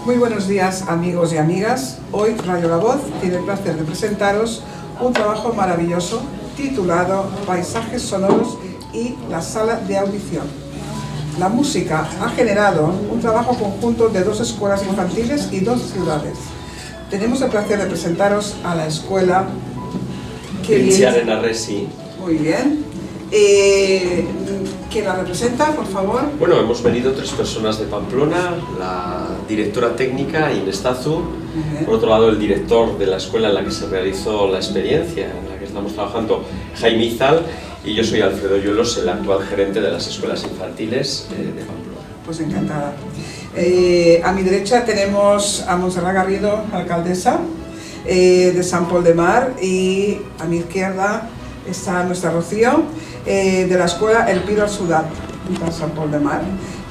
Muy buenos días, amigos y amigas. Hoy Radio La Voz tiene el placer de presentaros un trabajo maravilloso titulado Paisajes sonoros y la sala de audición. La música ha generado un trabajo conjunto de 2 escuelas infantiles y 2 ciudades. Tenemos el placer de presentaros a la escuela Aresi. Muy bien. ¿Quién la representa, por favor? Bueno, hemos venido 3 personas de Pamplona, la directora técnica Inés Tazu, por otro lado el director de la escuela en la que se realizó la experiencia, en la que estamos trabajando, Jaime Izal, y yo soy Alfredo Yuelos, el actual gerente de las escuelas infantiles de Pamplona. Pues encantada. A mi derecha tenemos a Montserrat Garrido, alcaldesa de Sant Pol de Mar, y a mi izquierda está nuestra Rocío, de la escuela El Piro al Sudat, de Sant Pol de Mar,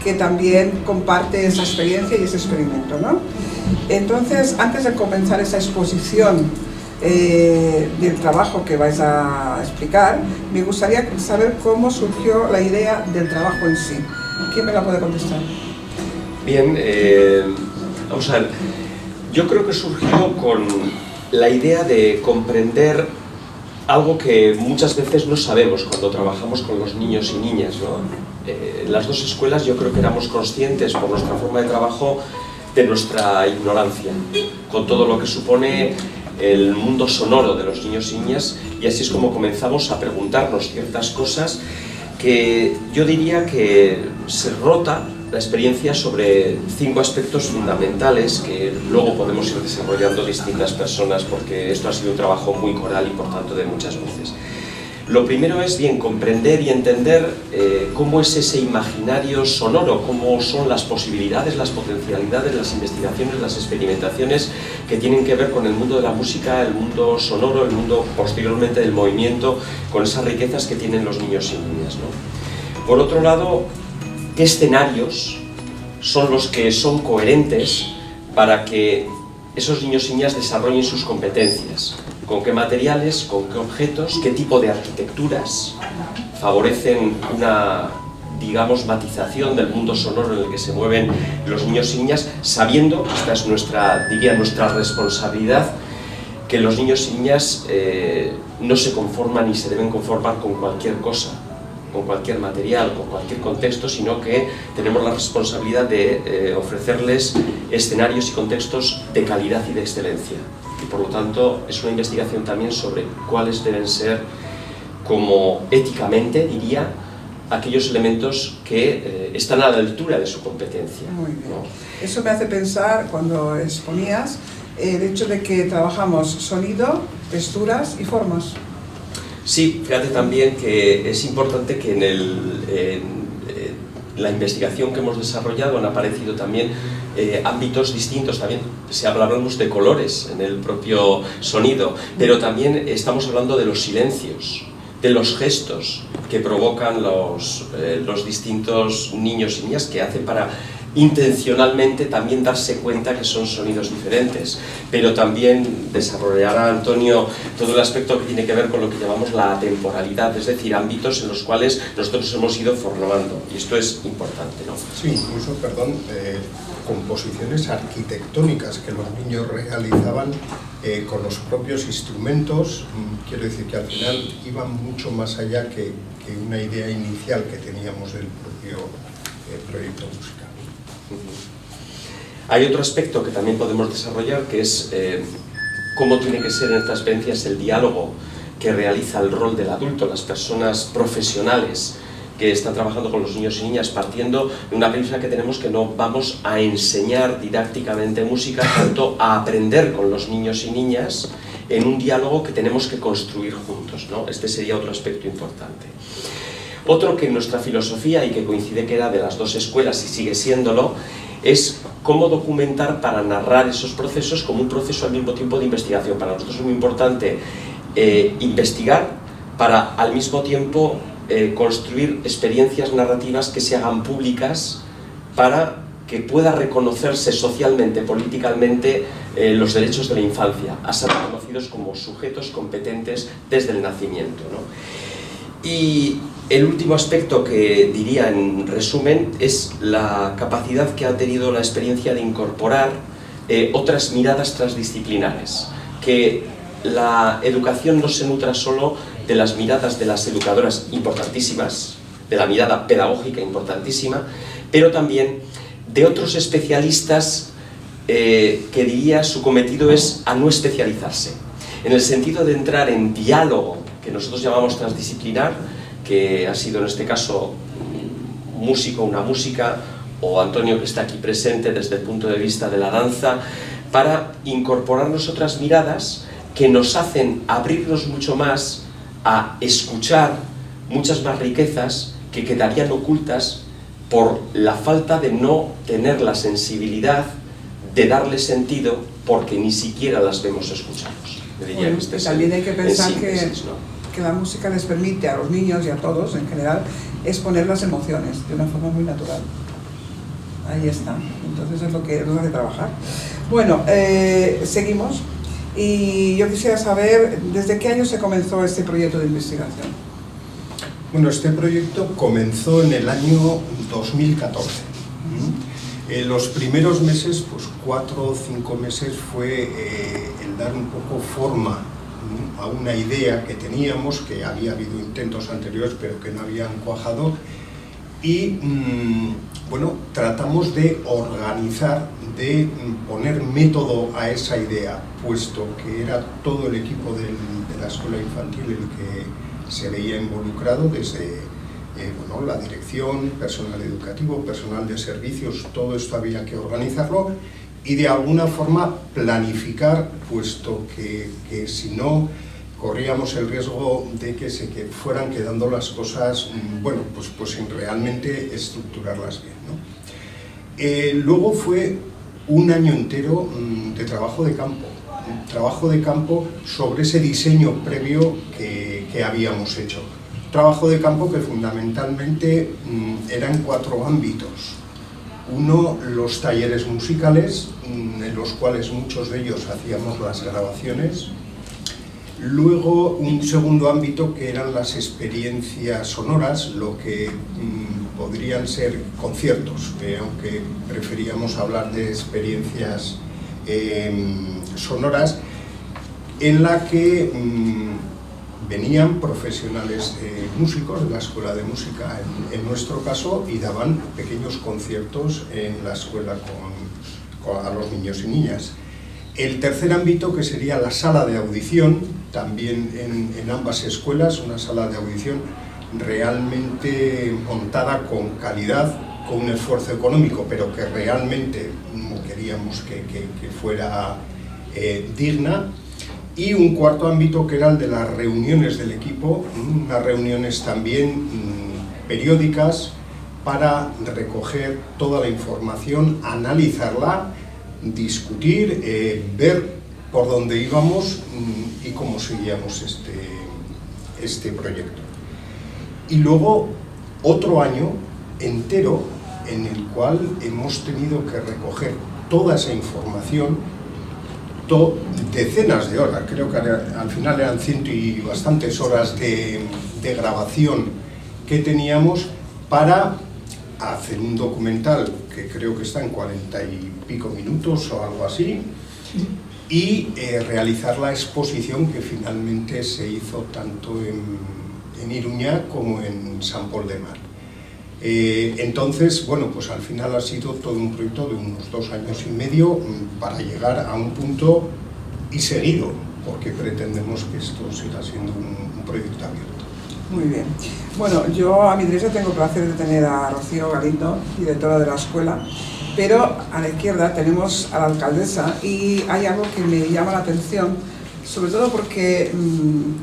que también comparte esa experiencia y ese experimento, ¿no? Entonces, antes de comenzar esa exposición del trabajo que vais a explicar, me gustaría saber cómo surgió la idea del trabajo en sí. ¿Quién me la puede contestar? Bien, vamos a ver. Yo creo que surgió con la idea de comprender algo que muchas veces no sabemos cuando trabajamos con los niños y niñas, ¿no? Las 2 escuelas yo creo que éramos conscientes por nuestra forma de trabajo de nuestra ignorancia, con todo lo que supone el mundo sonoro de los niños y niñas, y así es como comenzamos a preguntarnos ciertas cosas que yo diría que se rota la experiencia sobre 5 aspectos fundamentales que luego podemos ir desarrollando distintas personas, porque esto ha sido un trabajo muy coral y por tanto de muchas voces. Lo primero es bien comprender y entender cómo es ese imaginario sonoro, cómo son las posibilidades, las potencialidades, las investigaciones, las experimentaciones que tienen que ver con el mundo de la música, el mundo sonoro, el mundo posteriormente del movimiento, con esas riquezas que tienen los niños y niñas, ¿no? Por otro lado, ¿qué escenarios son los que son coherentes para que esos niños y niñas desarrollen sus competencias? ¿Con qué materiales, con qué objetos, qué tipo de arquitecturas favorecen una, digamos, matización del mundo sonoro en el que se mueven los niños y niñas, sabiendo, esta es nuestra responsabilidad, que los niños y niñas no se conforman ni se deben conformar con cualquier cosa, con cualquier material, con cualquier contexto, sino que tenemos la responsabilidad de ofrecerles escenarios y contextos de calidad y de excelencia. Y por lo tanto es una investigación también sobre cuáles deben ser, como éticamente diría, aquellos elementos que están a la altura de su competencia. Muy bien. ¿No? Eso me hace pensar, cuando exponías, el hecho de que trabajamos sonido, texturas y formas. Sí, fíjate también que es importante que en la investigación que hemos desarrollado han aparecido también ámbitos distintos. También hablamos de colores en el propio sonido, pero también estamos hablando de los silencios, de los gestos que provocan los distintos niños y niñas, que hacen para intencionalmente también darse cuenta que son sonidos diferentes, pero también desarrollará Antonio todo el aspecto que tiene que ver con lo que llamamos la temporalidad, es decir, ámbitos en los cuales nosotros hemos ido formando, y esto es importante, ¿no? Sí, incluso, perdón, composiciones arquitectónicas que los niños realizaban con los propios instrumentos. Quiero decir que al final iban mucho más allá que una idea inicial que teníamos del propio proyecto musical. Hay otro aspecto que también podemos desarrollar, que es cómo tiene que ser en estas experiencias el diálogo que realiza el rol del adulto, las personas profesionales que están trabajando con los niños y niñas, partiendo de una premisa que tenemos, que no vamos a enseñar didácticamente música, tanto a aprender con los niños y niñas en un diálogo que tenemos que construir juntos, ¿no? Este sería otro aspecto importante. Otro que en nuestra filosofía, y que coincide que era de las 2 escuelas y sigue siéndolo, es cómo documentar para narrar esos procesos como un proceso al mismo tiempo de investigación. Para nosotros es muy importante investigar para al mismo tiempo construir experiencias narrativas que se hagan públicas para que pueda reconocerse socialmente, políticamente, los derechos de la infancia, a ser reconocidos como sujetos competentes desde el nacimiento, ¿no? Y el último aspecto que diría en resumen es la capacidad que ha tenido la experiencia de incorporar otras miradas transdisciplinares, que la educación no se nutra solo de las miradas de las educadoras importantísimas, de la mirada pedagógica importantísima, pero también de otros especialistas que diría su cometido es a no especializarse, en el sentido de entrar en diálogo, que nosotros llamamos transdisciplinar, que ha sido en este caso músico, una música, o Antonio, que está aquí presente desde el punto de vista de la danza, para incorporarnos otras miradas que nos hacen abrirnos mucho más a escuchar muchas más riquezas que quedarían ocultas por la falta de no tener la sensibilidad de darle sentido, porque ni siquiera las vemos escuchados. Bueno, también hay que pensar que la música les permite a los niños y a todos en general exponer las emociones de una forma muy natural. Ahí está, entonces es lo que nos hace trabajar. Bueno, seguimos, y yo quisiera saber ¿desde qué año se comenzó este proyecto de investigación? Bueno, este proyecto comenzó en el año 2014. En los primeros meses, pues 4 o 5 meses, fue el dar un poco forma a una idea que teníamos, que había habido intentos anteriores pero que no habían cuajado, y bueno, tratamos de organizar, de poner método a esa idea, puesto que era todo el equipo de la escuela infantil el que se veía involucrado, desde bueno, la dirección, personal educativo, personal de servicios, todo esto había que organizarlo y de alguna forma planificar, puesto que si no corríamos el riesgo de que se fueran quedando las cosas, bueno, pues sin realmente estructurarlas bien, ¿no? Luego fue un año entero de trabajo de campo sobre ese diseño previo que habíamos hecho. Trabajo de campo que fundamentalmente eran 4 ámbitos. Uno, los talleres musicales, en los cuales muchos de ellos hacíamos las grabaciones. Luego, un segundo ámbito que eran las experiencias sonoras, lo que podrían ser conciertos, aunque preferíamos hablar de experiencias sonoras, en la que venían profesionales músicos de la escuela de música, en nuestro caso, y daban pequeños conciertos en la escuela a los niños y niñas. El tercer ámbito, que sería la sala de audición, también en ambas escuelas, una sala de audición realmente montada con calidad, con un esfuerzo económico, pero que realmente queríamos que fuera digna. Y un cuarto ámbito, que era el de las reuniones del equipo, unas reuniones también periódicas para recoger toda la información, analizarla, discutir, ver por dónde íbamos y cómo seguíamos este proyecto. Y luego otro año entero en el cual hemos tenido que recoger toda esa información, decenas de horas, creo que al final eran 100 y bastantes horas de grabación que teníamos para hacer un documental que creo que está en 40 y pico minutos o algo así, y realizar la exposición que finalmente se hizo tanto en Iruña como en Sant Pol de Mar. Entonces, bueno, pues al final ha sido todo un proyecto de unos 2 años y medio para llegar a un punto y seguido, porque pretendemos que esto siga siendo un proyecto abierto. Muy bien. Bueno, yo a mi derecha tengo el placer de tener a Rocío Galindo, directora de la escuela, pero a la izquierda tenemos a la alcaldesa, y hay algo que me llama la atención, sobre todo porque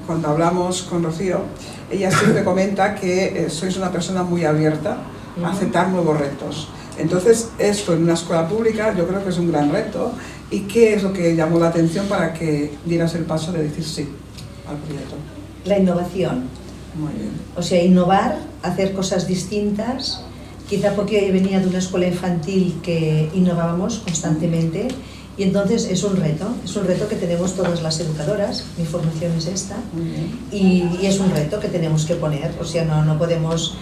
cuando hablamos con Rocío, ella siempre comenta que sois una persona muy abierta a aceptar nuevos retos. Entonces, esto en una escuela pública yo creo que es un gran reto. ¿Y qué es lo que llamó la atención para que dieras el paso de decir sí al proyecto? La innovación. Muy bien. O sea, innovar, hacer cosas distintas, quizá porque venía de una escuela infantil que innovábamos constantemente, Y entonces es un reto que tenemos todas las educadoras, mi formación es esta, y es un reto que tenemos que poner, o sea, no podemos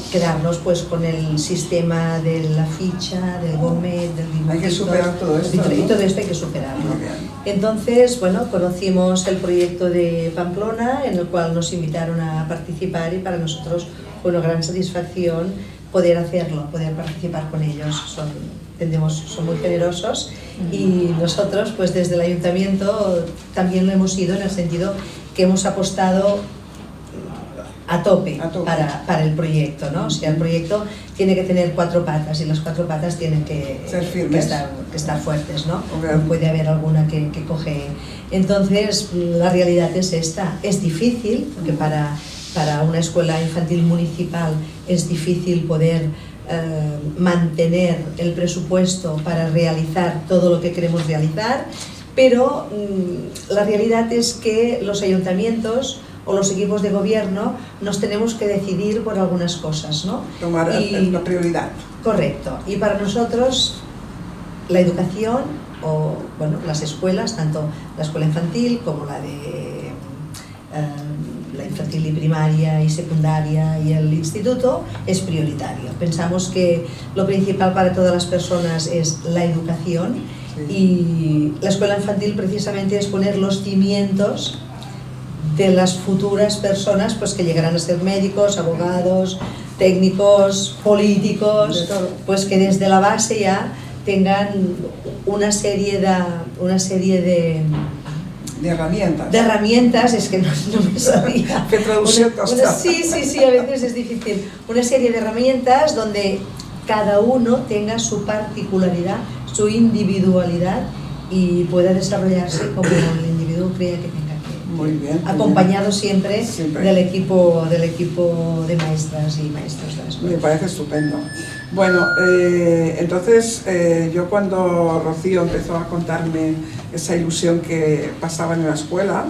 quedarnos pues con el sistema de la ficha, del gomet, del dibujito. Hay que superar todo esto, ¿no? Y todo esto hay que superarlo. Muy bien. Entonces, bueno, conocimos el proyecto de Pamplona, en el cual nos invitaron a participar y para nosotros fue una gran satisfacción poder hacerlo, poder participar con ellos. Son muy generosos y nosotros pues desde el ayuntamiento también lo hemos ido en el sentido que hemos apostado a tope. Para el proyecto, ¿no? O sea, el proyecto tiene que tener 4 patas y las 4 patas tienen que estar fuertes, ¿no? Okay. No puede haber alguna que coge. Entonces, la realidad es esta. Es difícil, porque para una escuela infantil municipal es difícil poder mantener el presupuesto para realizar todo lo que queremos realizar, pero la realidad es que los ayuntamientos o los equipos de gobierno nos tenemos que decidir por algunas cosas, ¿no? Tomar la prioridad. Correcto. Y para nosotros la educación o bueno, las escuelas, tanto la escuela infantil como la de la infantil y primaria y secundaria y el instituto es prioritario. Pensamos que lo principal para todas las personas es la educación, sí. Y la escuela infantil precisamente es poner los cimientos de las futuras personas pues que llegarán a ser médicos, abogados, técnicos, políticos, pues que desde la base ya tengan una serie de herramientas. De herramientas, es que no me sabía. ¿Qué traducción? Sí, a veces es difícil. Una serie de herramientas donde cada uno tenga su particularidad, su individualidad y pueda desarrollarse como el individuo crea que tenga que. Muy bien. Acompañado siempre del equipo de maestras y maestros de la escuela. Me parece estupendo. Bueno, entonces yo cuando Rocío empezó a contarme esa ilusión que pasaba en la escuela,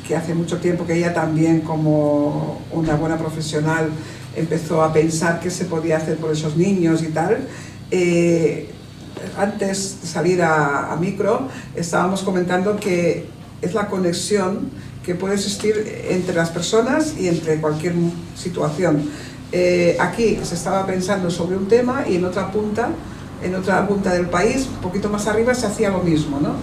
que hace mucho tiempo que ella también como una buena profesional empezó a pensar qué se podía hacer por esos niños y tal, antes de salir a micro estábamos comentando que es la conexión que puede existir entre las personas y entre cualquier situación. Aquí se estaba pensando sobre un tema y en otra punta del país, un poquito más arriba, se hacía lo mismo, ¿no?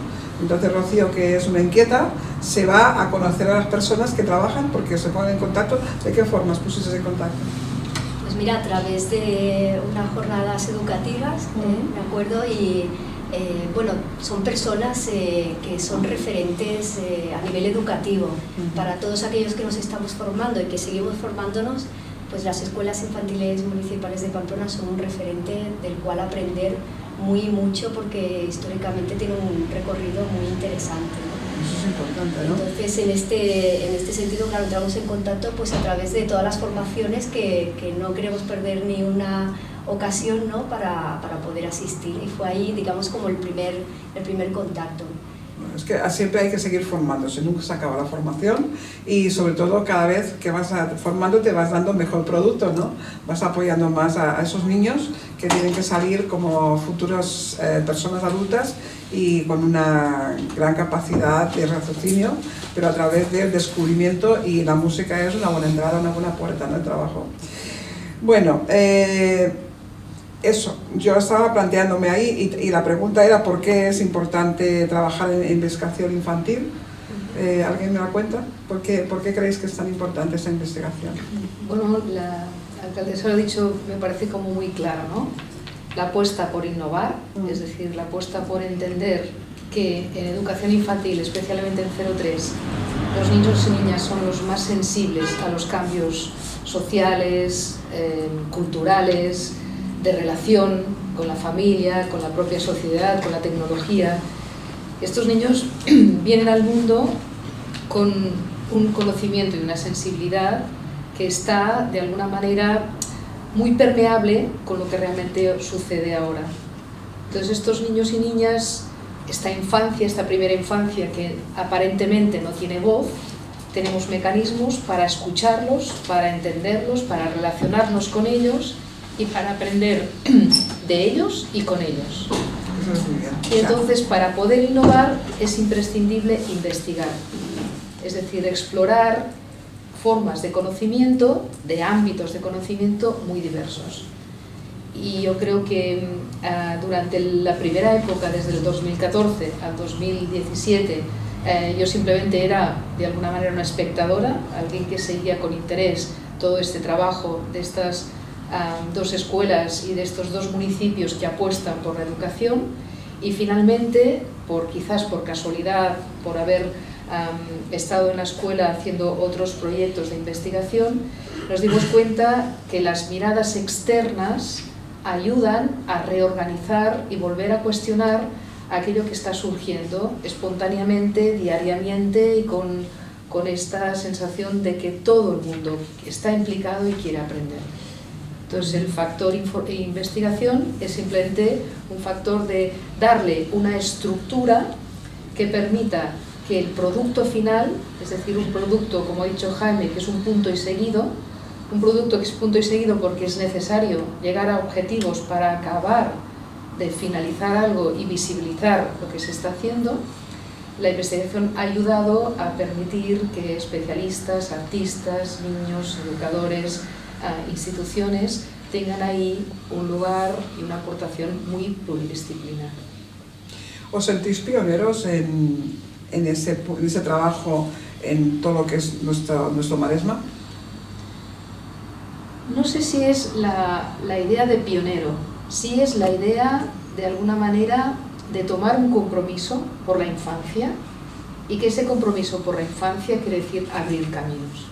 Entonces Rocío, que es una inquieta, se va a conocer a las personas que trabajan porque se ponen en contacto. ¿De qué formas pusiste en contacto? Pues mira, a través de unas jornadas educativas, ¿de acuerdo? Y bueno, son personas que son referentes a nivel educativo. Para todos aquellos que nos estamos formando y que seguimos formándonos, pues las escuelas infantiles municipales de Pamplona son un referente del cual aprender muy mucho porque históricamente tiene un recorrido muy interesante, ¿no? Eso es importante, ¿no? Entonces en este sentido, claro, entramos en contacto pues a través de todas las formaciones que no queremos perder ni una ocasión, ¿no? para poder asistir, y fue ahí, digamos, como el primer contacto. Es que siempre hay que seguir formándose, nunca se acaba la formación y sobre todo cada vez que vas formando te vas dando mejor producto, ¿no? Vas apoyando más a esos niños que tienen que salir como futuras personas adultas y con una gran capacidad de raciocinio, pero a través del descubrimiento, y la música es una buena entrada, una buena puerta en el trabajo. Bueno, eso, yo estaba planteándome ahí y la pregunta era ¿por qué es importante trabajar en investigación infantil? ¿Alguien me da cuenta? ¿Por qué creéis que es tan importante esta investigación? Bueno, la alcaldesa lo ha dicho, me parece como muy claro, ¿no? La apuesta por innovar, es decir, la apuesta por entender que en educación infantil, especialmente en 0-3, los niños y niñas son los más sensibles a los cambios sociales, culturales, de relación con la familia, con la propia sociedad, con la tecnología. Estos niños vienen al mundo con un conocimiento y una sensibilidad que está, de alguna manera, muy permeable con lo que realmente sucede ahora. Entonces, estos niños y niñas, esta infancia, esta primera infancia que aparentemente no tiene voz, tenemos mecanismos para escucharlos, para entenderlos, para relacionarnos con ellos y para aprender de ellos y con ellos. Eso es muy bien. Y entonces, para poder innovar, es imprescindible investigar. Es decir, explorar formas de conocimiento, de ámbitos de conocimiento muy diversos. Y yo creo que durante la primera época, desde el 2014 al 2017, yo simplemente era, de alguna manera, una espectadora, alguien que seguía con interés todo este trabajo de estas dos escuelas y de estos dos municipios que apuestan por la educación. Y finalmente, quizás por casualidad, por haber estado en la escuela haciendo otros proyectos de investigación, nos dimos cuenta que las miradas externas ayudan a reorganizar y volver a cuestionar aquello que está surgiendo espontáneamente, diariamente y con esta sensación de que todo el mundo está implicado y quiere aprender. Entonces el factor investigación es simplemente un factor de darle una estructura que permita que el producto final, es decir, un producto, como ha dicho Jaime, que es un punto y seguido, un producto que es punto y seguido porque es necesario llegar a objetivos para acabar de finalizar algo y visibilizar lo que se está haciendo. La investigación ha ayudado a permitir que especialistas, artistas, niños, educadores, instituciones tengan ahí un lugar y una aportación muy pluridisciplinar. ¿Os sentís pioneros en ese trabajo, en todo lo que es nuestro Maresma? No sé si es la idea de pionero, sí es la idea, de alguna manera, de tomar un compromiso por la infancia, y que ese compromiso por la infancia quiere decir abrir caminos.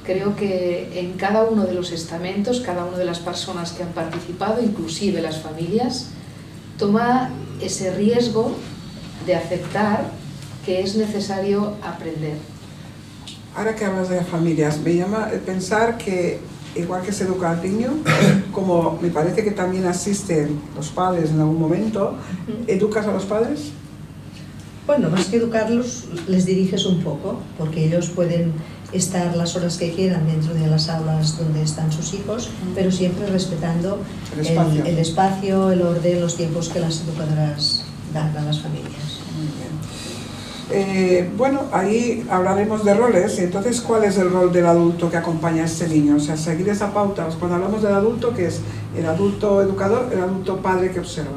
Creo que en cada uno de los estamentos, cada una de las personas que han participado, inclusive las familias, toma ese riesgo de aceptar que es necesario aprender. Ahora que hablas de familias, me llama pensar que igual que se educa al niño, como me parece que también asisten los padres en algún momento, ¿educas a los padres? Bueno, más que educarlos, les diriges un poco, porque ellos pueden estar las horas que quieran dentro de las aulas donde están sus hijos, pero siempre respetando el espacio, el orden, los tiempos que las educadoras dan a las familias. Muy bien. Bueno, ahí hablaremos de roles, y entonces, ¿cuál es el rol del adulto que acompaña a este niño? O sea, seguir esa pauta. Cuando hablamos del adulto, ¿qué es? ¿El adulto educador, el adulto padre que observa?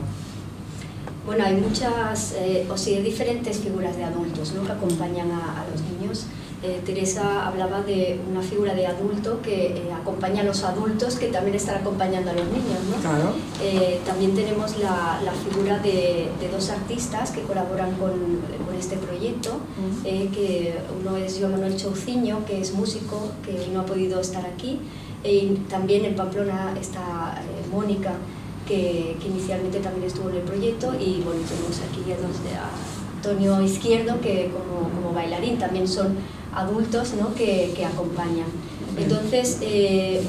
Bueno, hay muchas, diferentes figuras de adultos, ¿no?, que acompañan a los niños. Teresa hablaba de una figura de adulto que acompaña a los adultos que también están acompañando a los niños, ¿no? Claro. También tenemos la figura de dos artistas que colaboran con este proyecto, que uno es Joan Manuel Chouciño, que es músico, que hoy no ha podido estar aquí, y también en Pamplona está Mónica, que inicialmente también estuvo en el proyecto, y bueno, tenemos aquí a Antonio Izquierdo, que como bailarín también son adultos, ¿no?, que acompañan. Entonces,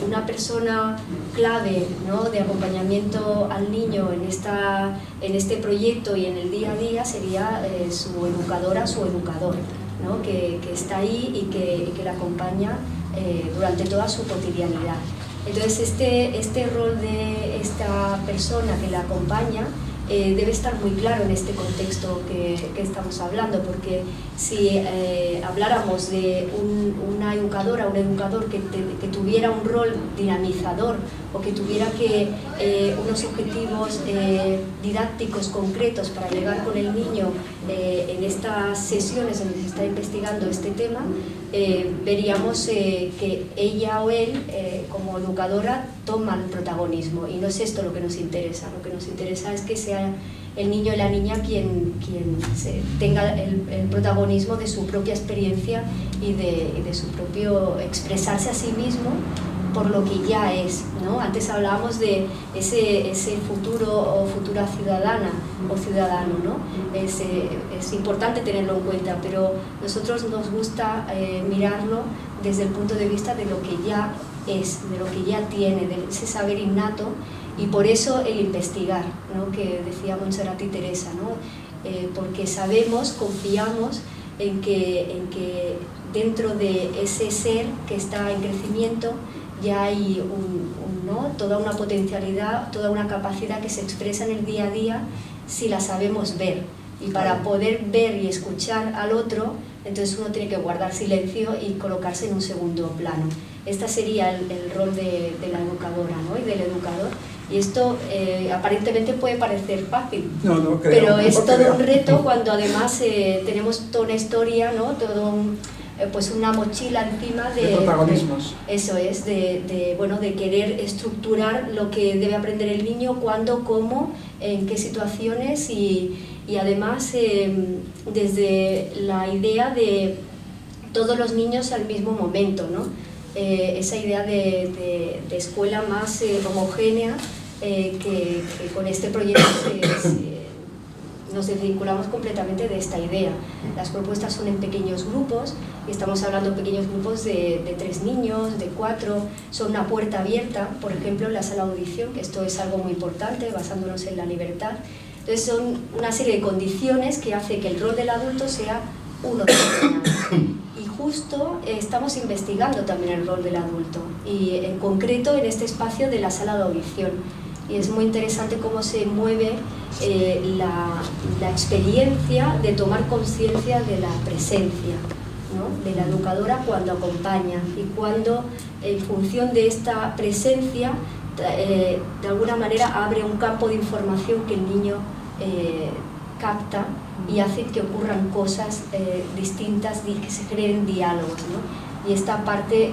una persona clave, ¿no?, de acompañamiento al niño en este proyecto y en el día a día sería su educadora, su educador, ¿no?, que está ahí y que la acompaña durante toda su cotidianidad. Entonces, este rol de esta persona que la acompaña debe estar muy claro en este contexto que estamos hablando, porque si habláramos de una educadora, un educador que tuviera un rol dinamizador o que tuviera unos objetivos didácticos concretos para llegar con el niño en estas sesiones en las que se está investigando este tema, veríamos que ella o él como educadora toman protagonismo, y no es esto lo que nos interesa. Lo que nos interesa es que sea el niño y la niña quien tenga el protagonismo de su propia experiencia y de su propio expresarse a sí mismo por lo que ya es, ¿no? Antes hablábamos de ese futuro o futura ciudadana o ciudadano, ¿no? Es importante tenerlo en cuenta, pero nosotros nos gusta mirarlo desde el punto de vista de lo que ya es, de lo que ya tiene, de ese saber innato, y por eso el investigar, ¿no?, que decía Montserrat y Teresa, ¿no? Porque sabemos, confiamos en que dentro de ese ser que está en crecimiento ya hay toda una potencialidad, toda una capacidad que se expresa en el día a día si la sabemos ver. Y para poder ver y escuchar al otro, entonces uno tiene que guardar silencio y colocarse en un segundo plano. Este sería el rol de la educadora, ¿no? Y del educador. Y esto aparentemente puede parecer fácil, No creo, pero es no todo creo. un reto cuando además tenemos toda una historia, ¿no? Todo pues una mochila encima De protagonismos. Eso es, bueno, de querer estructurar lo que debe aprender el niño, cuándo, cómo, en qué situaciones y además desde la idea de todos los niños al mismo momento, ¿no? Esa idea de escuela más homogénea que con este proyecto nos desvinculamos completamente de esta idea. Las propuestas son en pequeños grupos, y estamos hablando de pequeños grupos de 3 niños, de 4, son una puerta abierta, por ejemplo en la sala de audición, que esto es algo muy importante, basándonos en la libertad. Entonces son una serie de condiciones que hace que el rol del adulto sea uno determinado. Y justo estamos investigando también el rol del adulto, y en concreto en este espacio de la sala de audición. Y es muy interesante cómo se mueve la experiencia de tomar conciencia de la presencia, ¿no? De la educadora cuando acompaña y cuando en función de esta presencia de alguna manera abre un campo de información que el niño capta y hace que ocurran cosas distintas y que se creen diálogos, ¿no? Y esta parte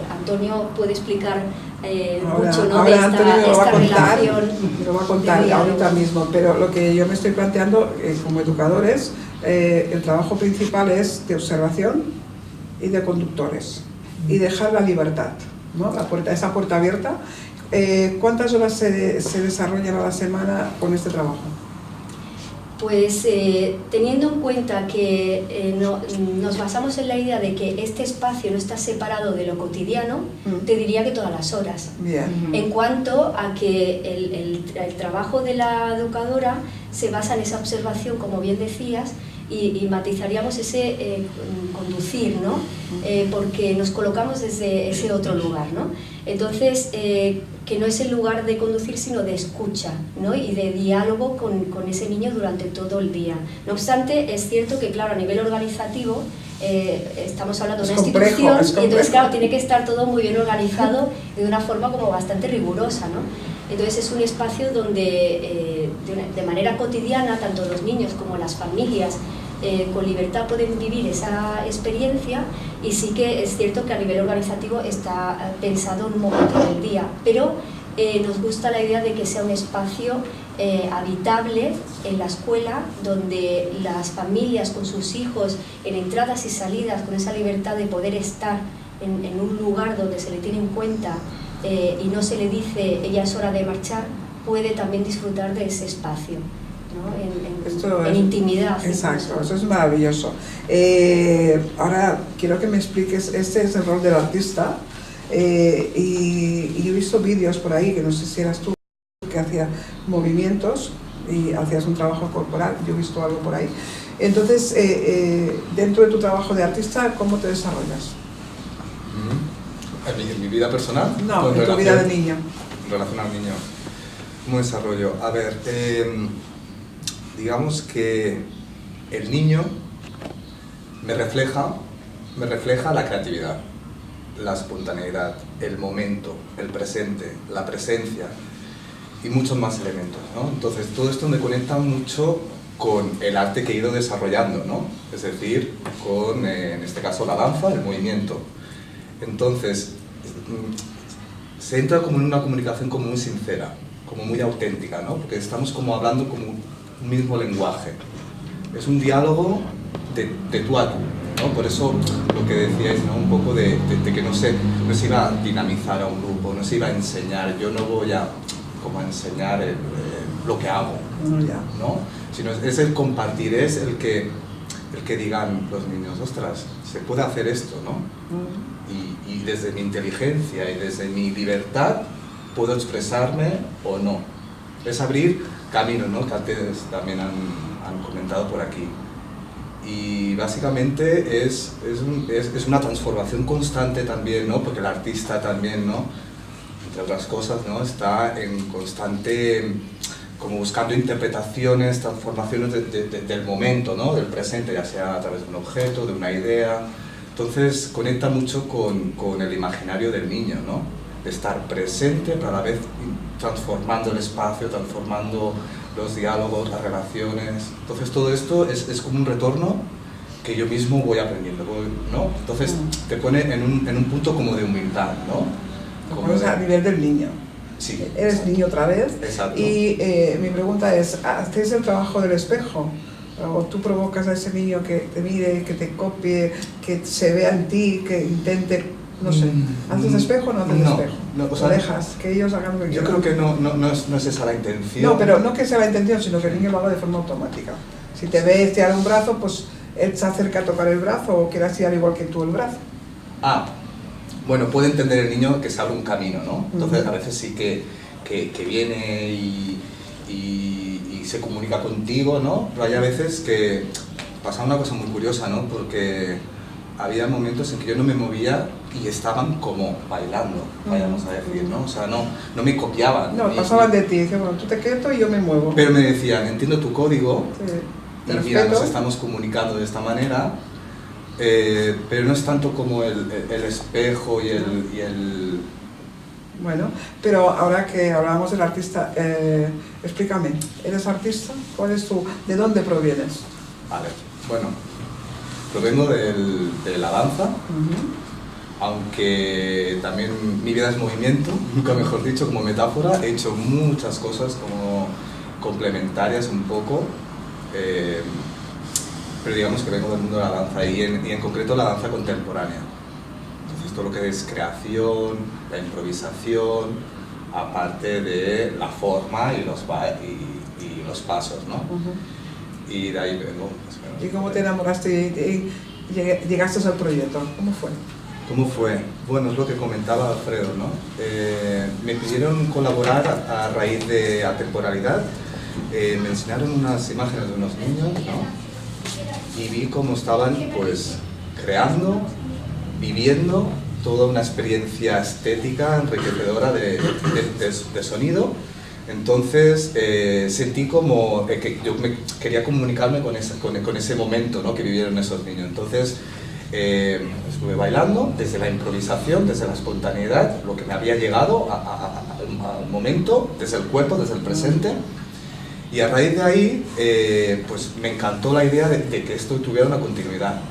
Antonio puede explicar mucho, ¿no? Ahora De Antonio me lo va a contar, relación. lo va a contar de ahorita diálogo. mismo, pero lo que yo me estoy planteando como educadores, el trabajo principal es de observación y de conductores y dejar la libertad, ¿no? Esa puerta abierta. ¿Cuántas horas se desarrollan a la semana con este trabajo? Pues teniendo en cuenta que nos basamos en la idea de que este espacio no está separado de lo cotidiano, te diría que todas las horas. Bien. En cuanto a que el trabajo de la educadora se basa en esa observación, como bien decías, y matizaríamos ese conducir, ¿no? Porque nos colocamos desde ese otro lugar, ¿no? Entonces, que no es el lugar de conducir, sino de escucha, ¿no? Y de diálogo con ese niño durante todo el día. No obstante, es cierto que, claro, a nivel organizativo, estamos hablando de una institución, y entonces, claro, tiene que estar todo muy bien organizado y de una forma como bastante rigurosa, ¿no? Entonces es un espacio donde de manera cotidiana tanto los niños como las familias con libertad pueden vivir esa experiencia, y sí que es cierto que a nivel organizativo está pensado en un momento del día, pero nos gusta la idea de que sea un espacio habitable en la escuela, donde las familias con sus hijos en entradas y salidas, con esa libertad de poder estar en un lugar donde se le tiene en cuenta y no se le dice ya es hora de marchar, puede también disfrutar de ese espacio, ¿no? En intimidad. Exacto, incluso. eso es maravilloso. Ahora quiero que me expliques, este es el rol del artista, y yo he visto vídeos por ahí, que no sé si eras tú, que hacías movimientos y hacías un trabajo corporal, yo he visto algo por ahí. Entonces, dentro de tu trabajo de artista, ¿cómo te desarrollas? ¿En mi vida personal? No, en tu vida de niño. En relación al niño. ¿Cómo desarrollo? A ver, digamos que el niño me refleja la creatividad, la espontaneidad, el momento, el presente, la presencia y muchos más elementos, ¿no? Entonces, todo esto me conecta mucho con el arte que he ido desarrollando, ¿no? Es decir, con, en este caso, la danza, el movimiento. Entonces, se entra como en una comunicación como muy sincera, como muy auténtica, ¿no? Porque estamos como hablando como un mismo lenguaje. Es un diálogo de tú a tú, ¿no? Por eso lo que decíais, ¿no? Un poco de que no se iba a dinamizar a un grupo, no se iba a enseñar. Yo no voy a como a enseñar lo que hago, ¿no? Sino es el compartir, es el que digan los niños, ostras, se puede hacer esto, ¿no? Y desde mi inteligencia y desde mi libertad puedo expresarme o no. Es abrir camino, ¿no? Que antes también han comentado por aquí. Y básicamente es una transformación constante también, ¿no? Porque el artista también, ¿no? entre otras cosas, ¿no? Está en constante, como buscando interpretaciones, transformaciones del momento, ¿no? Del presente, ya sea a través de un objeto, de una idea. Entonces conecta mucho con el imaginario del niño, ¿no? De estar presente, pero a la vez transformando el espacio, transformando los diálogos, las relaciones. Entonces todo esto es como un retorno que yo mismo voy aprendiendo, ¿no? Entonces te pone en un punto como de humildad, ¿no? Como a nivel del niño. Sí. Eres niño otra vez. Exacto. Y mi pregunta es, ¿hacéis el trabajo del espejo? ¿O tú provocas a ese niño que te mire, que te copie, que se vea en ti, que intente, no sé, ¿haces espejo o no haces espejo? No, o sea, ¿O dejas que ellos hagan lo que yo quieran? creo que no es esa la intención. No, pero no que sea la intención, sino que el niño lo haga de forma automática. Si te ve estirar un brazo, pues él se acerca a tocar el brazo o quiere estirar igual que tú el brazo. Bueno, puede entender el niño que se abre un camino, ¿no? Entonces a veces sí que viene y se comunica contigo, ¿no? Pero hay veces que pasa una cosa muy curiosa, ¿no? Porque había momentos en que yo no me movía y estaban como bailando, vayamos a decir, ¿no? O sea, no me copiaban. No, pasaban de ti, decían, bueno, tú te quieto y yo me muevo. Pero me decían, entiendo tu código, Sí, y mira, nos estamos comunicando de esta manera, pero no es tanto como el espejo y el... Bueno, pero ahora que hablábamos del artista, explícame, ¿eres artista? ¿Cuál es ¿de dónde provienes? Vale, bueno, provengo de la danza, aunque también mi vida es movimiento, nunca mejor dicho, como metáfora. He hecho muchas cosas como complementarias un poco, pero digamos que vengo del mundo de la danza y en concreto la danza contemporánea. Entonces todo lo que es creación, la improvisación, aparte de la forma y los pasos, ¿no? Y de ahí vengo. ¿Y cómo te enamoraste y llegaste al proyecto? ¿Cómo fue? ¿Cómo fue? Bueno, es lo que comentaba Alfredo, ¿no? Me pidieron colaborar a raíz de Atemporalidad. Me enseñaron unas imágenes de unos niños, ¿no? Y vi cómo estaban, pues, creando, viviendo toda una experiencia estética enriquecedora de sonido. Entonces sentí como que yo quería comunicarme con ese momento, ¿no? Que vivieron esos niños. Entonces estuve bailando desde la improvisación, desde la espontaneidad, lo que me había llegado al momento, desde el cuerpo, desde el presente. Y a raíz de ahí, pues me encantó la idea de que esto tuviera una continuidad.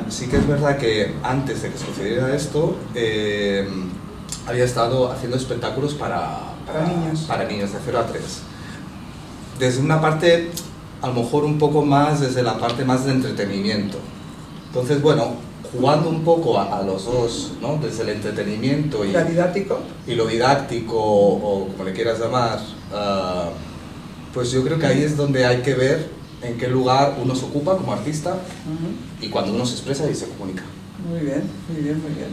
Sí que es verdad que antes de que sucediera esto, había estado haciendo espectáculos para niños de 0 a 3. Desde una parte, a lo mejor un poco más, desde la parte más de entretenimiento. Entonces, bueno, jugando un poco a los dos, ¿no? Desde el entretenimiento y lo didáctico, o como le quieras llamar, pues yo creo que ahí es donde hay que ver en qué lugar uno se ocupa como artista y cuando uno se expresa y se comunica. Muy bien, muy bien, muy bien.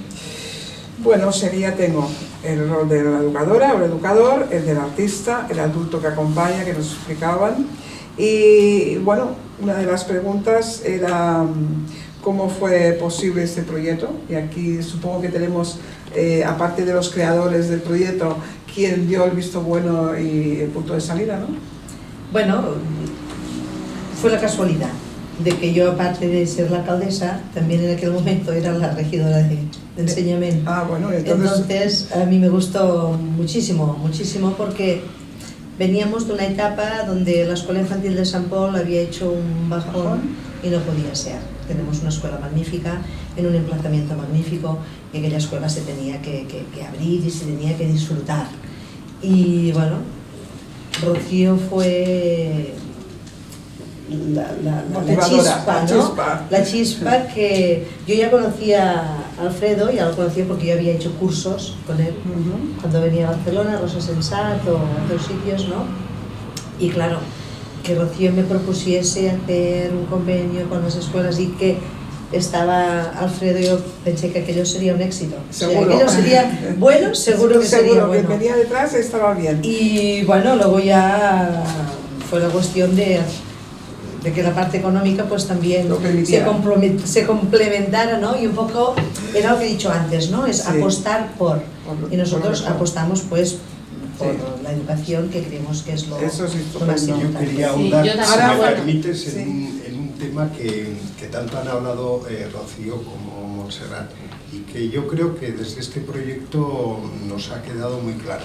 Bueno, tengo el rol de la educadora o el educador, el del artista, el adulto que acompaña, que nos explicaban. Y bueno, una de las preguntas era cómo fue posible este proyecto. Y aquí supongo que tenemos, aparte de los creadores del proyecto, quien dio el visto bueno y el punto de salida, ¿no? Bueno, fue la casualidad de que yo, aparte de ser la alcaldesa, también en aquel momento era la regidora de enseñamiento. Bueno, entonces a mí me gustó muchísimo, muchísimo, porque veníamos de una etapa donde la Escuela Infantil de Sant Pol había hecho un bajón y no podía ser. Tenemos una escuela magnífica, en un emplazamiento magnífico, y aquella escuela se tenía que abrir y se tenía que disfrutar. Y bueno, Rocío fue la chispa, ¿no? La chispa que yo ya conocía a Alfredo, ya lo conocía porque yo había hecho cursos con él cuando venía a Barcelona, Rosa Sensat o a otros sitios, ¿no? Y claro, que Rocío me propusiese hacer un convenio con las escuelas y que estaba Alfredo, yo pensé que aquello sería un éxito. Seguro. O sea, aquello sería bueno, seguro que sería bueno. Que venía detrás estaba bien. Y bueno, luego ya fue la cuestión de de que la parte económica pues también Lo permitiera. se complementara, ¿no? Y un poco, era lo que he dicho antes, ¿no? Es Sí. apostar por, y nosotros por lo mejor. apostamos pues por Sí. la educación, que creemos que es lo, Eso es lo más estupendo. Yo importante. quería Sí, ahondar, yo si también. me Ahora, permites, sí. en un tema que tanto han hablado Rocío como Montserrat, y que yo creo que desde este proyecto nos ha quedado muy claro.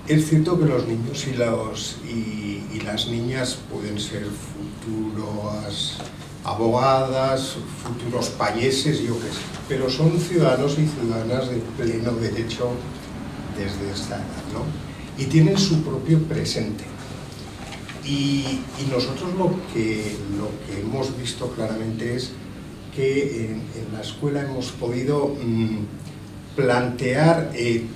Es cierto que los niños y las niñas pueden ser futuras abogadas, futuros payeses, yo qué sé, pero son ciudadanos y ciudadanas de pleno derecho desde esta edad, ¿no? Y tienen su propio presente. Y nosotros lo que hemos visto claramente es que en la escuela hemos podido plantear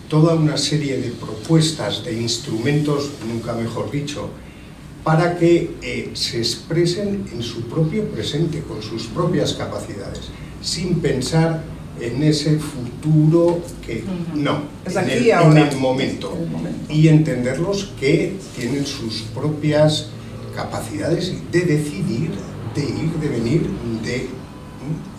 toda una serie de propuestas, de instrumentos, nunca mejor dicho, para que se expresen en su propio presente, con sus propias capacidades, sin pensar en ese futuro que no, Es en aquí el, y ahora. en el momento. En el momento. Y entenderlos que tienen sus propias capacidades de decidir, de ir, de venir, de...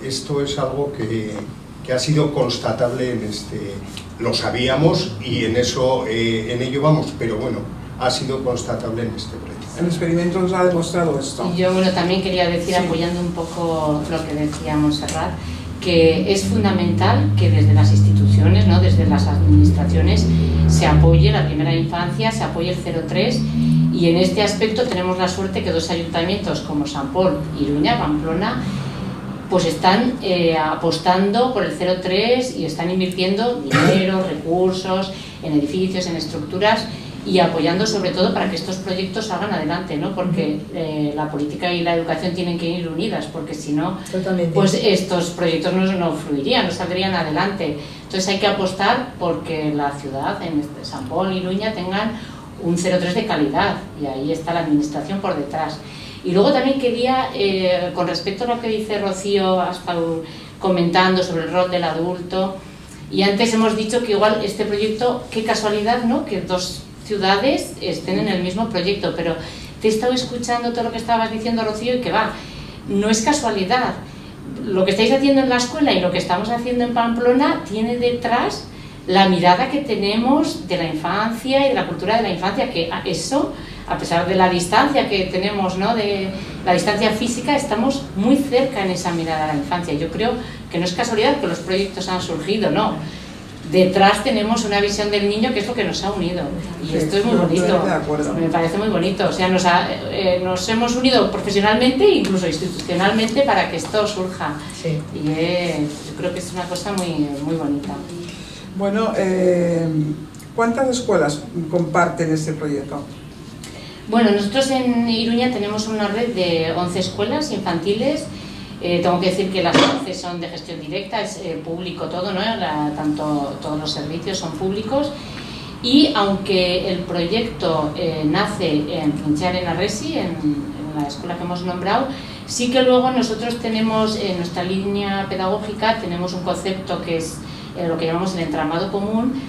Esto es algo que ha sido constatable en este... Lo sabíamos y en ello vamos, pero bueno, ha sido constatable en este proyecto. El experimento nos ha demostrado esto. Y yo también quería decir, Sí. apoyando un poco lo que decía Montserrat, que es fundamental que desde las instituciones, ¿no? Desde las administraciones, se apoye la primera infancia, se apoye el 03, y en este aspecto tenemos la suerte que dos ayuntamientos como Sant Pol, Iruña, Pamplona, pues están apostando por el 03 y están invirtiendo dinero, recursos, en edificios, en estructuras, y apoyando sobre todo para que estos proyectos salgan adelante, ¿no? Porque la política y la educación tienen que ir unidas, porque si no, Totalmente. pues estos proyectos no fluirían, no saldrían adelante. Entonces hay que apostar porque la ciudad, en Sant Pol y Iruña, tengan un 03 de calidad, y ahí está la administración por detrás. Y luego también quería, con respecto a lo que dice Rocío, ha estado comentando sobre el rol del adulto, y antes hemos dicho que igual este proyecto, qué casualidad, ¿no? Que dos ciudades estén en el mismo proyecto, pero te he estado escuchando todo lo que estabas diciendo, Rocío, y que va, no es casualidad. Lo que estáis haciendo en la escuela y lo que estamos haciendo en Pamplona tiene detrás la mirada que tenemos de la infancia y de la cultura de la infancia, que eso, a pesar de la distancia que tenemos, ¿no? De la distancia física, estamos muy cerca en esa mirada a la infancia. Yo creo que no es casualidad que los proyectos han surgido, no. Detrás tenemos una visión del niño que es lo que nos ha unido, y Sí, esto es muy yo bonito, estoy de acuerdo. me parece muy bonito. O sea, nos hemos unido profesionalmente e incluso institucionalmente para que esto surja, Sí. y yo creo que es una cosa muy, muy bonita. Bueno, ¿cuántas escuelas comparten este proyecto? Bueno, nosotros en Iruña tenemos una red de 11 escuelas infantiles. Tengo que decir que las 11 son de gestión directa, es público todo, ¿no? Tanto todos los servicios son públicos, y aunque el proyecto nace en Trinchar en Arresi, en la escuela que hemos nombrado, sí que luego nosotros tenemos en nuestra línea pedagógica tenemos un concepto que es lo que llamamos el entramado común,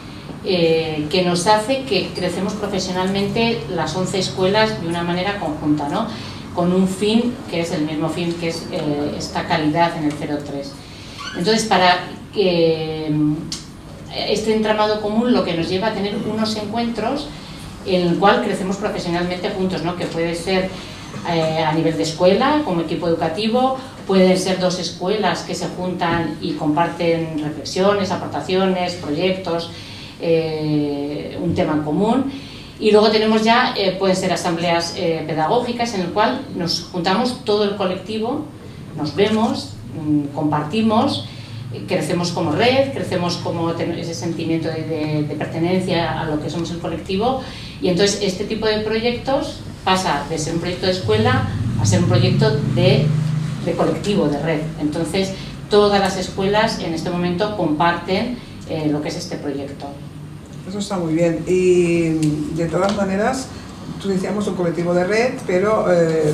que nos hace que crecemos profesionalmente las 11 escuelas de una manera conjunta, ¿no? Con un fin que es el mismo fin, que es esta calidad en el 03. Entonces, para este entramado común, lo que nos lleva a tener unos encuentros en el cual crecemos profesionalmente juntos, ¿no? Que puede ser a nivel de escuela, como equipo educativo, pueden ser dos escuelas que se juntan y comparten reflexiones, aportaciones, proyectos, un tema en común. Y luego tenemos ya, pueden ser asambleas pedagógicas en el cual nos juntamos todo el colectivo, nos vemos, compartimos, crecemos como red, crecemos como ese sentimiento de pertenencia a lo que somos el colectivo, y entonces este tipo de proyectos pasa de ser un proyecto de escuela a ser un proyecto de colectivo, de red. Entonces todas las escuelas en este momento comparten lo que es este proyecto. Eso está muy bien. Y de todas maneras, tú decíamos un colectivo de red, pero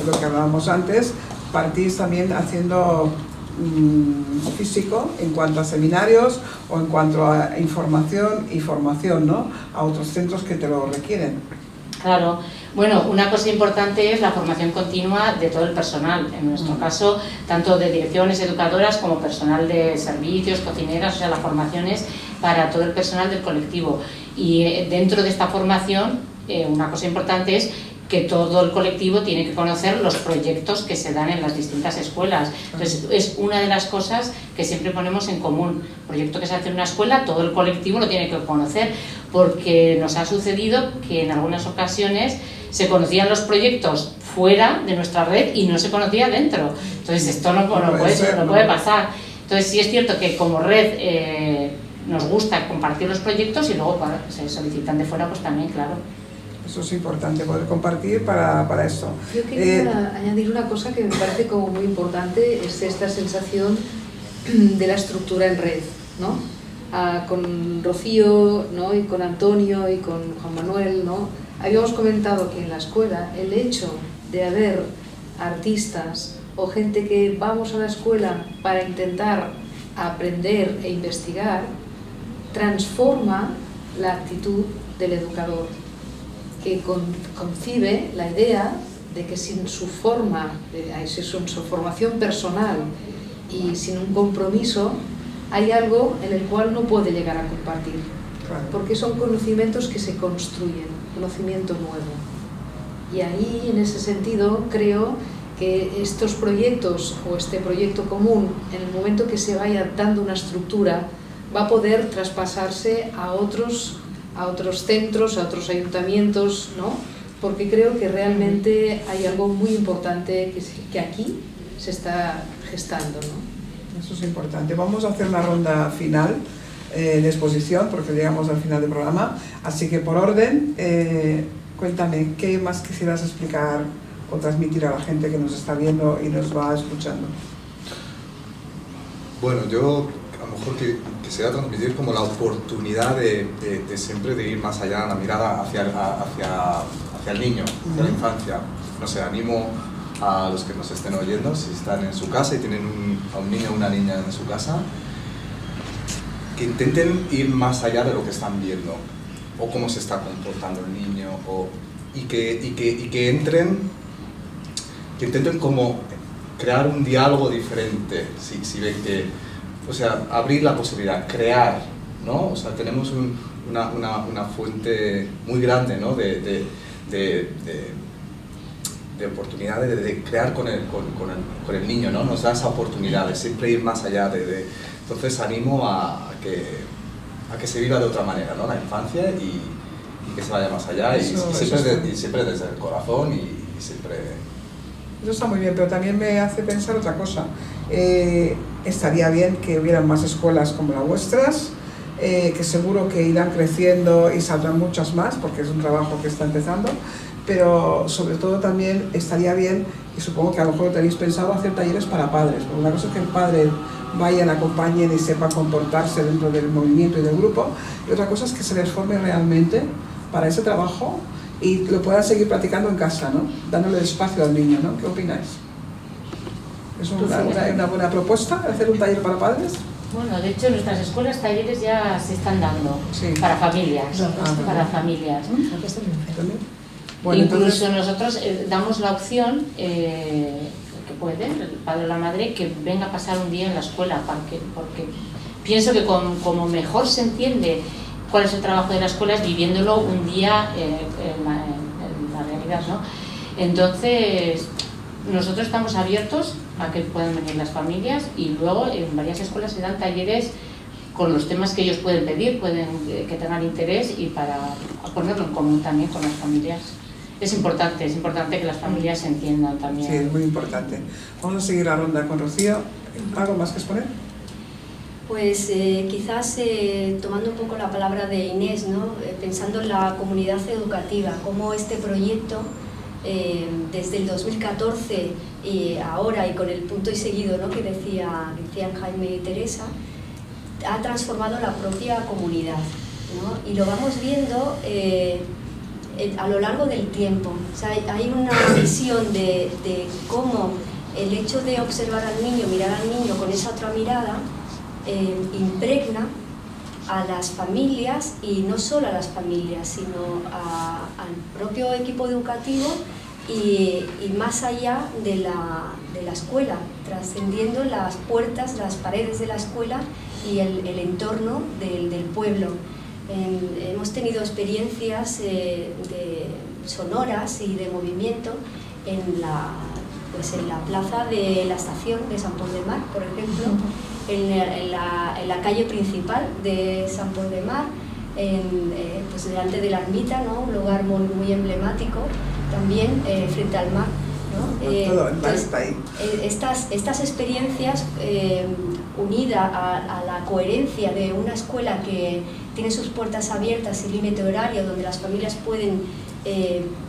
lo que hablábamos antes, partís también haciendo físico en cuanto a seminarios o en cuanto a información y formación, ¿no? A otros centros que te lo requieren. Claro. Bueno, una cosa importante es la formación continua de todo el personal, en nuestro caso, tanto de direcciones educadoras como personal de servicios, cocineras, o sea, la formación es para todo el personal del colectivo. Y dentro de esta formación, una cosa importante es que todo el colectivo tiene que conocer los proyectos que se dan en las distintas escuelas. Entonces, es una de las cosas que siempre ponemos en común. Proyecto que se hace en una escuela, todo el colectivo lo tiene que conocer, porque nos ha sucedido que en algunas ocasiones se conocían los proyectos fuera de nuestra red y no se conocía dentro. Entonces, esto no puede pasar. Entonces, sí es cierto que como red nos gusta compartir los proyectos y luego se solicitan de fuera, pues también, claro. Eso es importante, poder compartir para esto. Yo quería añadir una cosa que me parece como muy importante, es esta sensación de la estructura en red, ¿no? Con Rocío, ¿no? Y con Antonio y con Juan Manuel, ¿no? Habíamos comentado que en la escuela el hecho de haber artistas o gente que vamos a la escuela para intentar aprender e investigar transforma la actitud del educador, que concibe la idea de que sin su formación personal y sin un compromiso hay algo en el cual no puede llegar a compartir, porque son conocimientos que se construyen, conocimiento nuevo. Y ahí, en ese sentido, creo que estos proyectos o este proyecto común, en el momento que se vaya dando una estructura, va a poder traspasarse a otros centros, a otros ayuntamientos, ¿no? Porque creo que realmente hay algo muy importante que aquí se está gestando, ¿no? Eso es importante. Vamos a hacer una ronda final de exposición, porque llegamos al final del programa, así que por orden, cuéntame, ¿qué más quisieras explicar o transmitir a la gente que nos está viendo y nos va escuchando? Bueno, yo a lo mejor quisiera transmitir como la oportunidad de siempre de ir más allá, la mirada hacia el niño, hacia la infancia. No sé, animo a los que nos estén oyendo, si están en su casa y tienen a un niño o una niña en su casa, que intenten ir más allá de lo que están viendo, o cómo se está comportando el niño, y que intenten como crear un diálogo diferente, si ven que, o sea, abrir la posibilidad, crear, ¿no? O sea, tenemos una fuente muy grande, ¿no? de oportunidades de crear con el niño, ¿no? Nos da esa oportunidad de siempre ir más allá. Entonces animo a que se viva de otra manera, ¿no? La infancia y que se vaya más allá, y siempre desde el corazón y siempre... Eso está muy bien, pero también me hace pensar otra cosa. Estaría bien que hubieran más escuelas como las vuestras, que seguro que irán creciendo y saldrán muchas más, porque es un trabajo que está empezando, pero sobre todo también estaría bien, y supongo que a lo mejor tenéis pensado, hacer talleres para padres, porque una cosa es que el padre vaya, le acompañen y sepa comportarse dentro del movimiento y del grupo, y otra cosa es que se les forme realmente para ese trabajo y lo puedan seguir practicando en casa, ¿no? Dándole espacio al niño, ¿no? ¿Qué opináis? ¿Es una buena propuesta hacer un taller para padres? Bueno, de hecho en nuestras escuelas talleres ya se están dando, sí, para familias, para familias. Bueno, incluso nosotros damos la opción, que puede, el padre o la madre, que venga a pasar un día en la escuela, porque pienso que como mejor se entiende cuál es el trabajo de la escuela es viviéndolo un día en la realidad, ¿no? Entonces, nosotros estamos abiertos a que puedan venir las familias, y luego en varias escuelas se dan talleres con los temas que ellos pueden pedir, que tengan interés, y para ponerlo en común también con las familias. Es importante que las familias se entiendan también. Sí, es muy importante. Vamos a seguir la ronda con Rocío. ¿Algo más que exponer? Pues quizás tomando un poco la palabra de Inés, ¿no? Pensando en la comunidad educativa, cómo este proyecto desde el 2014 y ahora, y con el punto y seguido, ¿no? que decían Jaime y Teresa, ha transformado la propia comunidad, ¿no? Y lo vamos viendo a lo largo del tiempo. O sea, hay una visión de cómo el hecho de observar al niño, mirar al niño con esa otra mirada, impregna a las familias, y no solo a las familias, sino al propio equipo educativo y más allá de la escuela, trascendiendo las puertas, las paredes de la escuela y el entorno del pueblo. Hemos tenido experiencias sonoras y de movimiento en la plaza de la estación de Sant Pol de Mar, por ejemplo, en la calle principal de Sant Pol de Mar, pues delante de la ermita, ¿no? Un lugar muy emblemático, también frente al mar, ¿no? Todo el mar está ahí. Estas experiencias unidas a la coherencia de una escuela que tiene sus puertas abiertas sin límite horario, donde las familias pueden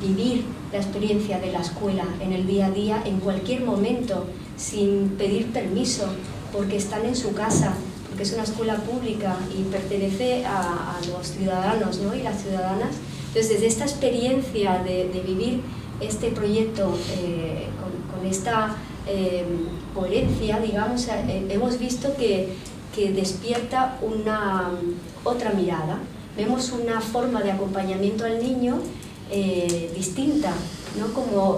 vivir la experiencia de la escuela en el día a día, en cualquier momento, sin pedir permiso, porque están en su casa, porque es una escuela pública y pertenece a los ciudadanos, ¿no? Y las ciudadanas. Entonces, desde esta experiencia de vivir este proyecto con esta coherencia, digamos, hemos visto que despierta otra mirada. Vemos una forma de acompañamiento al niño distinta, ¿no? Como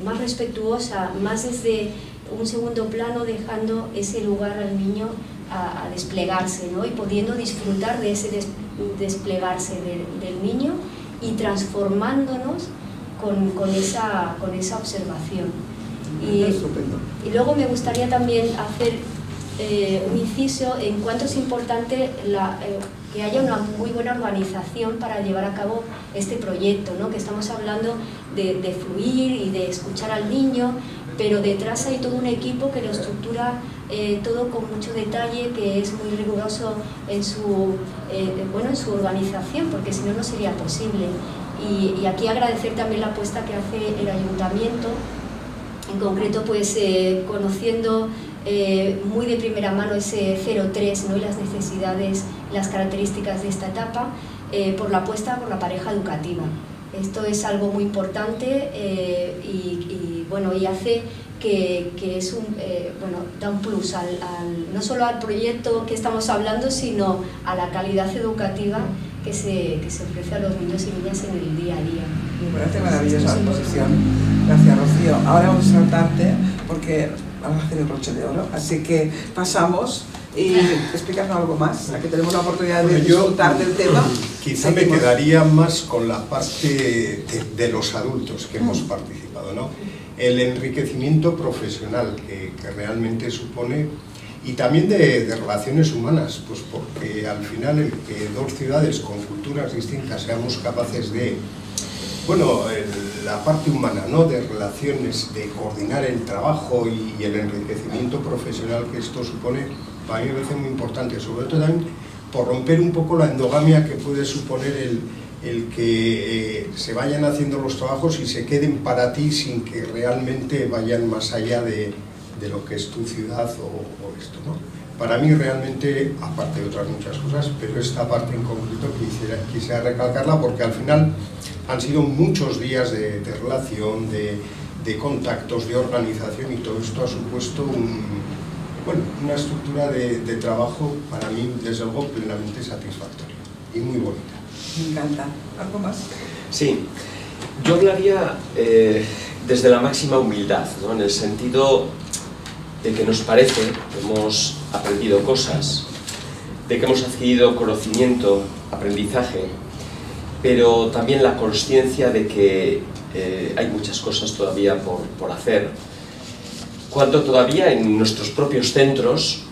más respetuosa, más desde un segundo plano, dejando ese lugar al niño a desplegarse, ¿no? Y pudiendo disfrutar de ese desplegarse del niño y transformándonos con esa observación. Y luego me gustaría también hacer un inciso en cuanto es importante que haya una muy buena organización para llevar a cabo este proyecto, ¿no? Que estamos hablando de fluir y de escuchar al niño, pero detrás hay todo un equipo que lo estructura todo con mucho detalle, que es muy riguroso en su organización, porque si no, no sería posible. Y aquí agradecer también la apuesta que hace el ayuntamiento, en concreto pues conociendo muy de primera mano ese 03, ¿no? Y las necesidades, las características de esta etapa, por la apuesta por la pareja educativa. Esto es algo muy importante y hace que es da un plus no solo al proyecto que estamos hablando, sino a la calidad educativa que se ofrece a los niños y niñas en el día a día. Me parece maravillosa la exposición. Gracias, Rocío. Ahora vamos a saltarte porque vamos a hacer el broche de oro, así que pasamos y explícanos algo más, aquí tenemos la oportunidad de disfrutar del tema. Quizá me quedaría más con la parte de los adultos que hemos participado, ¿no? El enriquecimiento profesional que realmente supone, y también de relaciones humanas, pues porque al final el que dos ciudades con culturas distintas seamos capaces de, la parte humana, ¿no? De relaciones, de coordinar el trabajo y el enriquecimiento profesional que esto supone, para mí me parece muy importante, sobre todo también por romper un poco la endogamia que puede suponer el que se vayan haciendo los trabajos y se queden para ti sin que realmente vayan más allá de lo que es tu ciudad o esto, ¿no? Para mí realmente, aparte de otras muchas cosas, pero esta parte en concreto quisiera recalcarla porque al final han sido muchos días de relación, de contactos, de organización, y todo esto ha supuesto una estructura de trabajo para mí, desde luego, plenamente satisfactoria y muy bonita. Me encanta. ¿Algo más? Sí, yo hablaría desde la máxima humildad, ¿no? En el sentido de que nos parece que hemos aprendido cosas, de que hemos adquirido conocimiento, aprendizaje, pero también la consciencia de que hay muchas cosas todavía por hacer. Cuando todavía en nuestros propios centros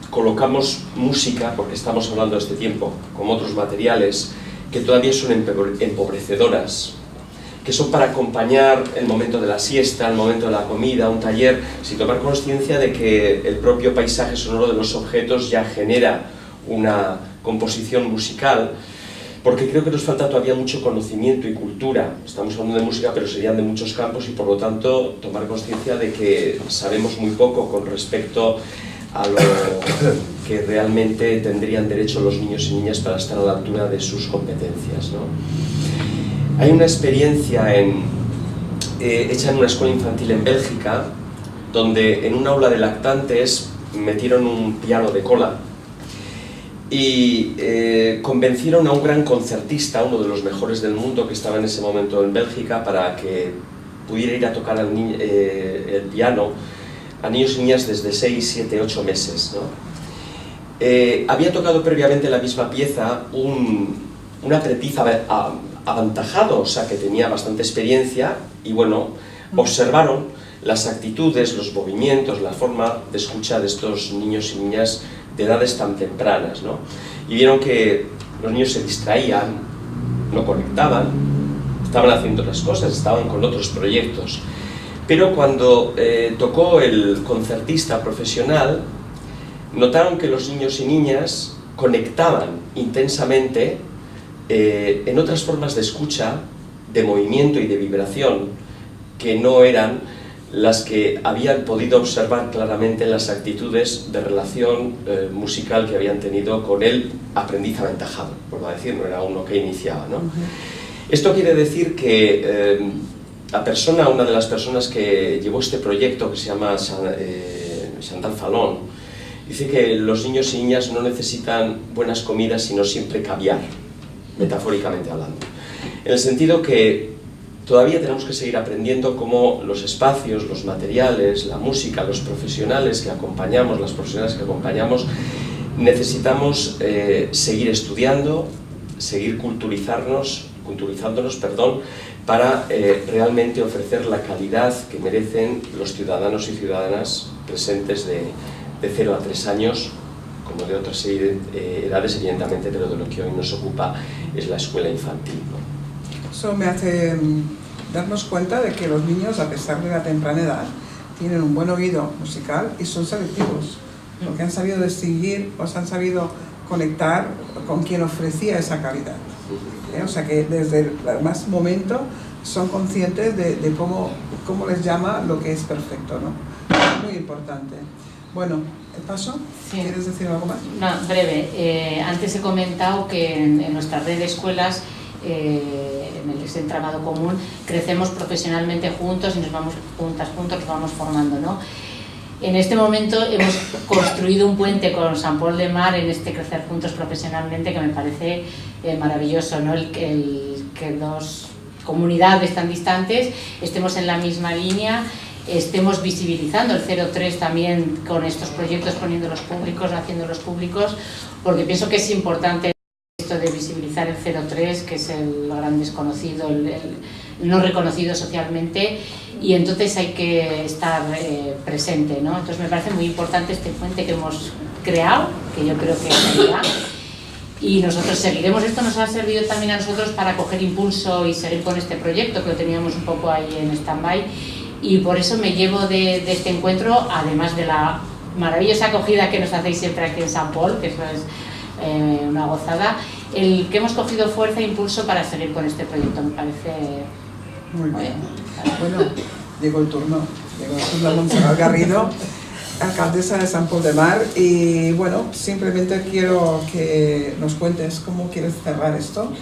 colocamos música, porque estamos hablando de este tiempo, como otros materiales, que todavía son empobrecedoras, que son para acompañar el momento de la siesta, el momento de la comida, un taller, sin tomar consciencia de que el propio paisaje sonoro de los objetos ya genera una composición musical, porque creo que nos falta todavía mucho conocimiento y cultura. Estamos hablando de música, pero serían de muchos campos, y por lo tanto tomar consciencia de que sabemos muy poco con respecto a lo que realmente tendrían derecho los niños y niñas para estar a la altura de sus competencias, ¿no? Hay una experiencia hecha en una escuela infantil en Bélgica, donde en un aula de lactantes metieron un piano de cola y convencieron a un gran concertista, uno de los mejores del mundo que estaba en ese momento en Bélgica, para que pudiera ir a tocar el piano a niños y niñas desde 6, 7, 8 meses, ¿no? Había tocado previamente la misma pieza un aprendiz aventajado, o sea, que tenía bastante experiencia, y bueno, observaron las actitudes, los movimientos, la forma de escucha de estos niños y niñas de edades tan tempranas, ¿no? Y vieron que los niños se distraían, no conectaban, estaban haciendo otras cosas, estaban con otros proyectos. Pero cuando tocó el concertista profesional, notaron que los niños y niñas conectaban intensamente en otras formas de escucha, de movimiento y de vibración, que no eran las que habían podido observar claramente en las actitudes de relación musical que habían tenido con el aprendiz aventajado, por no decir, no era uno que iniciaba, ¿no? Esto quiere decir que una de las personas que llevó este proyecto, que se llama Chantal Fallon, dice que los niños y niñas no necesitan buenas comidas, sino siempre caviar, metafóricamente hablando. En el sentido que todavía tenemos que seguir aprendiendo cómo los espacios, los materiales, la música, los profesionales que acompañamos, las profesionales que acompañamos, necesitamos seguir estudiando, seguir culturizándonos, para realmente ofrecer la calidad que merecen los ciudadanos y ciudadanas presentes de 0 a 3 años, como de otras edades, evidentemente, pero de lo que hoy nos ocupa es la escuela infantil, ¿no? Eso me hace darnos cuenta de que los niños, a pesar de la temprana edad, tienen un buen oído musical y son selectivos, porque han sabido distinguir o se han sabido conectar con quien ofrecía esa calidad. O sea que desde el más momento son conscientes de cómo les llama lo que es perfecto, ¿no? Es muy importante. Bueno, ¿el paso? Sí. ¿Quieres decir algo más? No, breve. Antes he comentado que en nuestra red de escuelas, en el entramado común, crecemos profesionalmente juntos y nos vamos juntos, nos vamos formando, ¿no? En este momento hemos construido un puente con Sant Pol de Mar en este crecer juntos profesionalmente, que me parece maravilloso, ¿no? El que dos comunidades tan distantes estemos en la misma línea, estemos visibilizando el 03 también con estos proyectos, poniéndolos públicos, haciéndolos públicos, porque pienso que es importante esto de visibilizar el 03, que es el gran desconocido, el no reconocido socialmente, y entonces hay que estar presente, ¿no? Entonces me parece muy importante este puente que hemos creado, que yo creo que seguirá, y nosotros seguiremos. Esto nos ha servido también a nosotros para coger impulso y seguir con este proyecto, que lo teníamos un poco ahí en stand-by, y por eso me llevo de este encuentro, además de la maravillosa acogida que nos hacéis siempre aquí en Sant Pol, que eso es una gozada, el que hemos cogido fuerza e impulso para seguir con este proyecto. Me parece muy bien. Bueno, llegó el turno de Montserrat Garrido, alcaldesa de Sant Pol de Mar, y bueno, simplemente quiero que nos cuentes cómo quieres cerrar esto.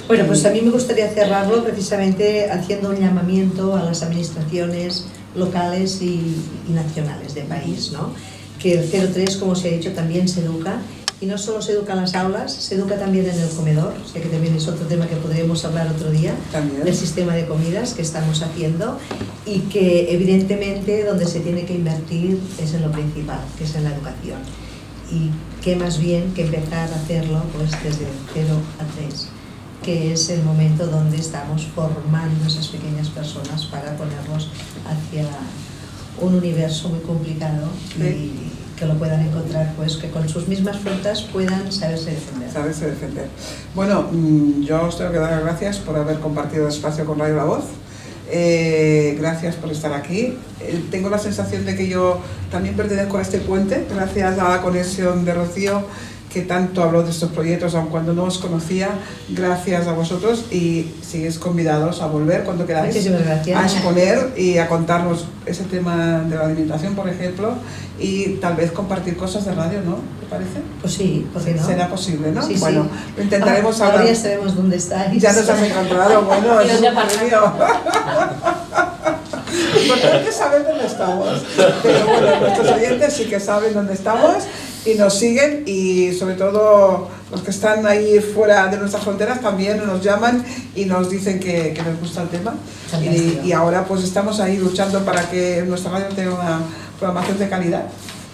Bueno, pues a mí me gustaría cerrarlo precisamente haciendo un llamamiento a las administraciones locales y nacionales del país, ¿no? Que el 03, como se ha dicho, también se educa, y no solo se educa en las aulas, se educa también en el comedor, sé que también es otro tema que podremos hablar otro día, también del sistema de comidas que estamos haciendo, y que evidentemente donde se tiene que invertir es en lo principal, que es en la educación. Y qué más bien que empezar a hacerlo pues desde 0 a 3, que es el momento donde estamos formando a esas pequeñas personas para ponerlos hacia un universo muy complicado, y que lo puedan encontrar, pues que con sus mismas fuerzas puedan saberse defender. Bueno, yo os tengo que dar las gracias por haber compartido el espacio con Radio La Voz. Gracias por estar aquí. Tengo la sensación de que yo también pertenezco a este puente, gracias a la conexión de Rocío, que tanto habló de estos proyectos, aun cuando no os conocía. Gracias a vosotros, y sigues convidados a volver cuando queráis a exponer y a contarnos ese tema de la alimentación, por ejemplo, y tal vez compartir cosas de radio, ¿no? ¿Te parece? Pues sí, ¿por qué no? Será posible, ¿no? Sí, bueno, sí. Lo intentaremos hablar. Ahora ya sabemos dónde estáis. Ya nos has encontrado, bueno, ¿Y dónde es un Lo importante es saber dónde estamos. Pero bueno, nuestros oyentes sí que saben dónde estamos y nos siguen, y sobre todo los que están ahí fuera de nuestras fronteras también nos llaman y nos dicen que les gusta el tema. Y ahora pues estamos ahí luchando para que nuestra radio tenga una programación de calidad.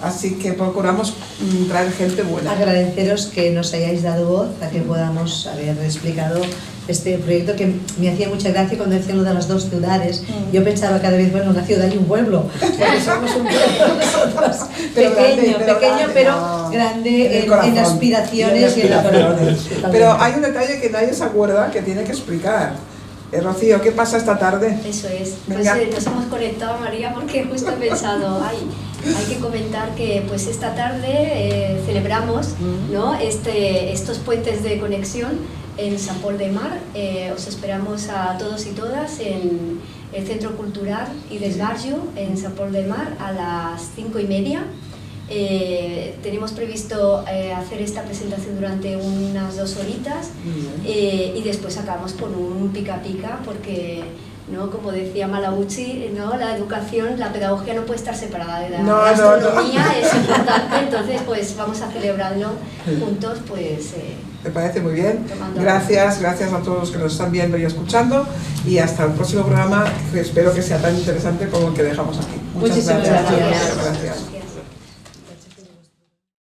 Así que procuramos traer gente buena. Agradeceros que nos hayáis dado voz a que podamos haber explicado este proyecto, que me hacía mucha gracia cuando decían lo de las dos ciudades. Yo pensaba cada vez, bueno, una ciudad y un pueblo, porque somos un pueblo nosotros, pequeño, pero grande en aspiraciones y en la corazón. Pero hay un detalle que nadie se acuerda, que tiene que explicar. Rocío, ¿qué pasa esta tarde? Eso es, pues Venga. nos hemos conectado, María, porque justo he pensado, hay que comentar que pues esta tarde celebramos, ¿no? estos puentes de conexión en Sant Pol de Mar. Os esperamos a todos y todas en el Centro Cultural y d'Esbarjo en Sant Pol de Mar a las 5:30. Tenemos previsto hacer esta presentación durante unas 2 horitas y después acabamos con un pica-pica porque, ¿no? Como decía Malaucci, ¿no? La educación, la pedagogía no puede estar separada de la gastronomía, es importante, entonces pues vamos a celebrarlo juntos, pues... Me parece muy bien. Gracias a todos los que nos están viendo y escuchando, y hasta el próximo programa, que espero que sea tan interesante como el que dejamos aquí. Muchas Muchísimas gracias. gracias. Gracias.